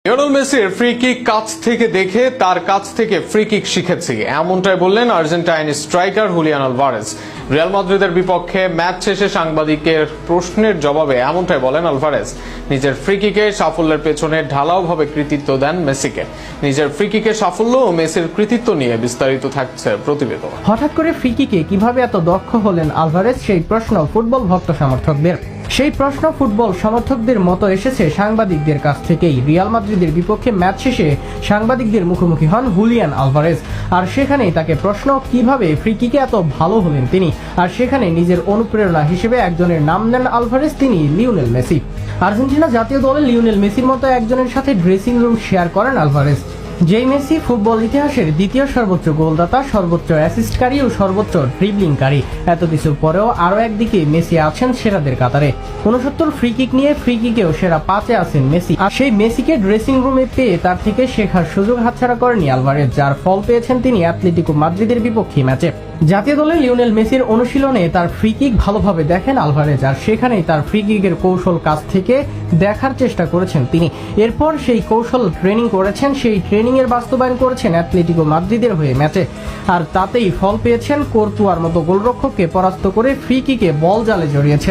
Lionel মেসির free kick কাছ থেকে দেখে তার কাছ থেকে ফ্রি কিক শিখেছি, এমনটাই বললেন Argentine striker Julian Alvarez. Real মাদ্রিদের বিপক্ষে ম্যাচ শেষে সাংবাদিকের প্রশ্নের জবাবে এমনটাই বলেন আলভারেজ। নিজের ফ্রি কিকে সাফল্যের পেছনে ঢালাওভাবে কৃতিত্ব দেন মেসিকে। নিজের ফ্রি কিকের সাফল্য ও মেসির কৃতিত্ব নিয়ে বিস্তারিত থাকছে প্রতিবেদন। হঠাৎ করে ফ্রি কিকে কিভাবে এত দক্ষ হলেন আলভারেজ, সেই প্রশ্ন ফুটবল ভক্ত সমর্থকদের। সেই প্রশ্ন ফুটবল সমর্থকদের মতো এসেছে সাংবাদিকদের কাছ থেকেই। রিয়াল মাদ্রিদের বিপক্ষে ম্যাচ শেষে সাংবাদিকদের মুখোমুখি হন হুলিয়ান আলভারেজ, আর সেখানেই তাকে প্রশ্ন কিভাবে ফ্রি কিকে এত ভালো হলেন তিনি। আর সেখানে নিজের অনুপ্রেরণা হিসেবে একজনের নাম নেন আলভারেজ, তিনি লিওনেল মেসি। আর্জেন্টিনা জাতীয় দলে লিওনেল মেসির মতো একজনের সাথে ড্রেসিং রুম শেয়ার করেন আলভারেজ। যেই মেসি ফুটবল ইতিহাসের দ্বিতীয় সর্বোচ্চ গোলদাতা, সর্বোচ্চ অ্যাসিস্টকারী ও সর্বোচ্চ ড্রিবলিংকারী। এত কিছুর পরেও আরও একদিকে মেসি আছেন সেরাদের কাতারে। 69 ফ্রি কিক নিয়ে ফ্রি কিকেও সেরা 5-এ আছেন মেসি। আর সেই মেসিকে ড্রেসিং রুমে পেয়ে তার থেকে শেখার সুযোগ হাতছাড়া করেনি আলভারেজ, যার ফল পেয়েছেন তিনি অ্যাটলেটিকো মাদ্রিদের বিপক্ষে ম্যাচে। জাতীয় দলে লিওনেল মেসির অনুশীলনে তার ফ্রি কিক ভালোভাবে দেখেন আলভারেজ, আর সেখানেই তার ফ্রি কিকের কৌশল কাছ থেকে দেখার চেষ্টা করেছেন তিনি। এরপর সেই কৌশল ট্রেনিং করেছেন, সেই ট্রেনিং এর বাস্তবায়ন করেছেন অ্যাটলেটিকো মাদ্রিদের হয়ে ম্যাচে। আর তাতেই ফল পেয়েছেন, কোর্তুয়ার মতো গোলরক্ষককে পরাস্ত করে ফ্রি কিকে বল জালে জড়িয়েছেন।